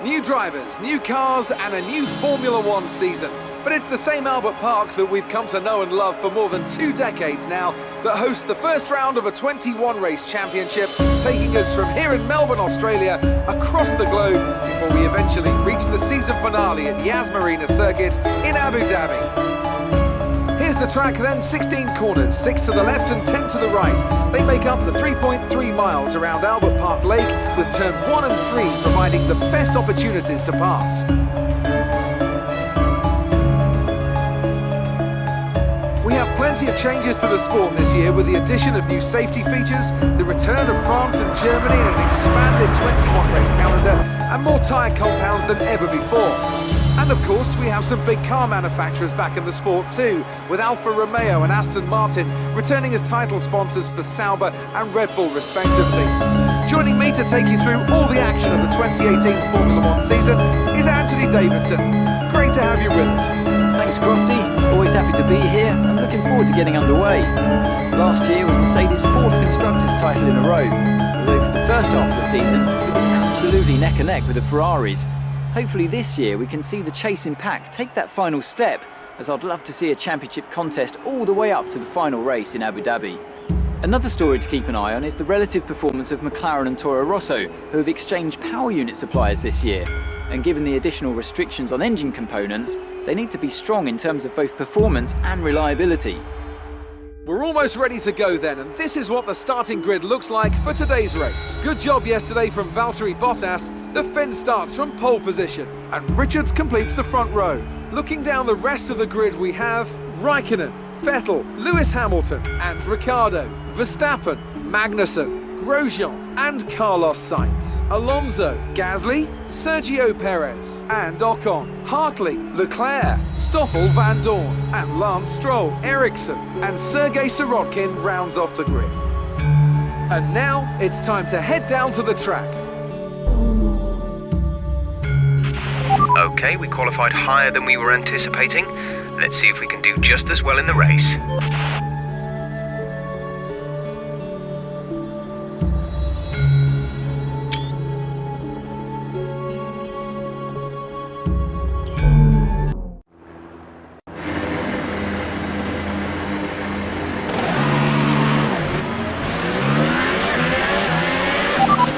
New drivers, new cars and a new Formula One season. But it's the same Albert Park that we've come to know and love for more than 2 decades now that hosts the first round of a 21 race championship, taking us from here in Melbourne, Australia, across the globe before we eventually reach the season finale at Yas Marina Circuit in Abu Dhabi. Here's the track then, 16 corners, 6 to the left and 10 to the right. They make up the 3.3 miles around Albert Park Lake, with turn 1 and 3 providing the best opportunities to pass. We have plenty of changes to the sport this year with the addition of new safety features, the return of France and Germany in an expanded 21 race calendar and more tyre compounds than ever before. And of course we have some big car manufacturers back in the sport too, with Alfa Romeo and Aston Martin returning as title sponsors for Sauber and Red Bull respectively. Joining me to take you through all the action of the 2018 Formula One season is Anthony Davidson. Great to have you with us. Thanks Crofty, always happy to be here and looking forward to getting underway. Last year was Mercedes' 4th Constructors' title in a row, although for the first half of the season it was absolutely neck and neck with the Ferraris. Hopefully this year we can see the chasing pack take that final step, as I'd love to see a championship contest all the way up to the final race in Abu Dhabi. Another story to keep an eye on is the relative performance of McLaren and Toro Rosso, who have exchanged power unit suppliers this year. And given the additional restrictions on engine components, they need to be strong in terms of both performance and reliability. We're almost ready to go then, and this is what the starting grid looks like for today's race. Good job yesterday from Valtteri Bottas. The Finn starts from pole position, and Richards completes the front row. Looking down the rest of the grid, we have Raikkonen, Vettel, Lewis Hamilton and Ricciardo, Verstappen, Magnussen, Grosjean and Carlos Sainz, Alonso, Gasly, Sergio Perez and Ocon, Hartley, Leclerc, Stoffel Van Dorn and Lance Stroll, Ericsson and Sergei Sirotkin rounds off the grid. And now it's time to head down to the track. Okay, we qualified higher than we were anticipating. Let's see if we can do just as well in the race.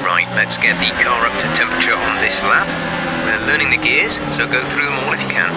Right, let's get the car up to temperature on this lap. We're learning the gears, so go through them all if you can.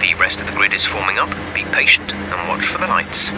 The rest of the grid is forming up. Be patient and watch for the lights.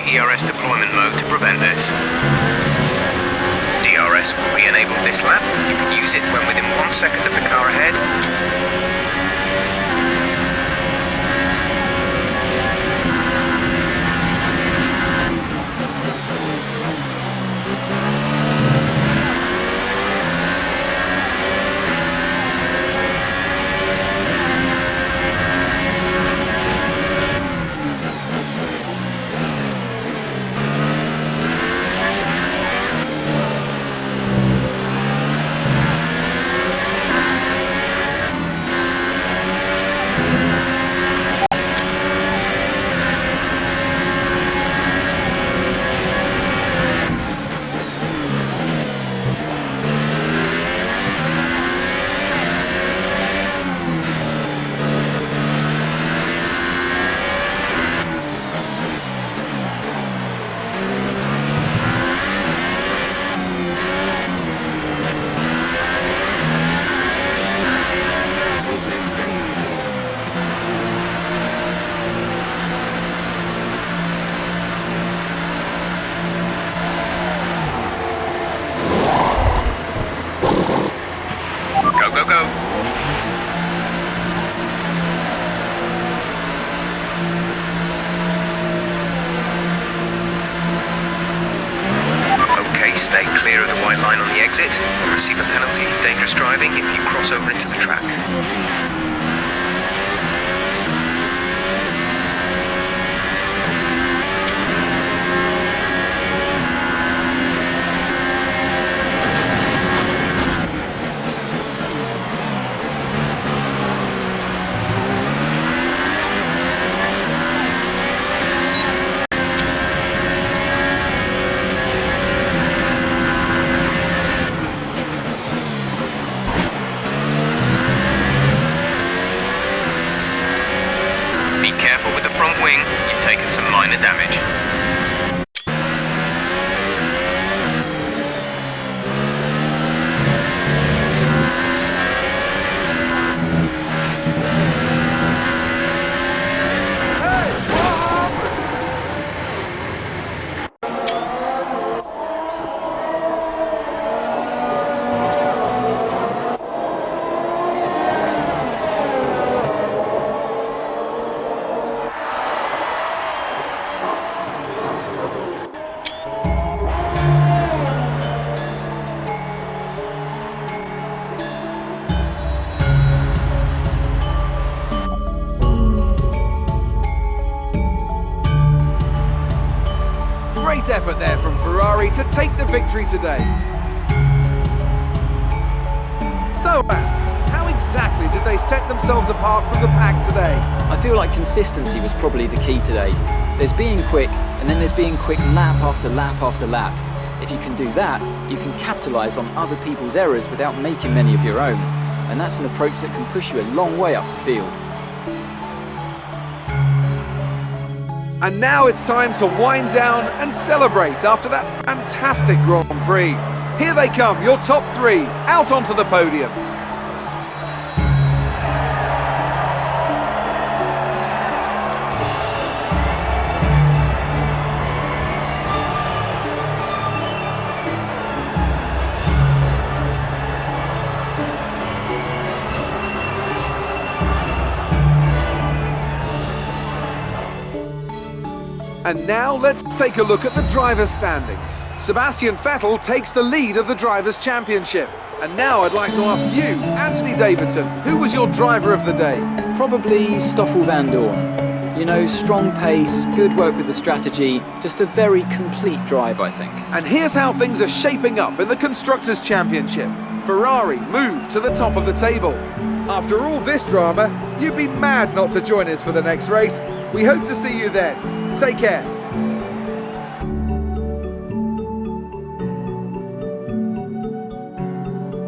ERS deployment mode to prevent this. DRS will be enabled this lap. You can use it when within 1 second of the car ahead. Go, go, go. Okay, stay clear of the white line on the exit. You'll receive a penalty for dangerous driving if you cross over into the track. Be careful with the front wing, you've taken some minor damage. Great effort there from Ferrari to take the victory today. So, Ant, how exactly did they set themselves apart from the pack today? I feel like consistency was probably the key today. There's being quick, and then there's being quick lap after lap after lap. If you can do that, you can capitalise on other people's errors without making many of your own. And that's an approach that can push you a long way up the field. And now it's time to wind down and celebrate after that fantastic Grand Prix. Here they come, your top three, out onto the podium. And now let's take a look at the drivers' standings. Sebastian Vettel takes the lead of the Drivers' Championship. And now I'd like to ask you, Anthony Davidson, who was your driver of the day? Probably Stoffel van Dorn. You know, strong pace, good work with the strategy, just a very complete drive, I think. And here's how things are shaping up in the Constructors' Championship. Ferrari moved to the top of the table. After all this drama, you'd be mad not to join us for the next race. We hope to see you then. Take care.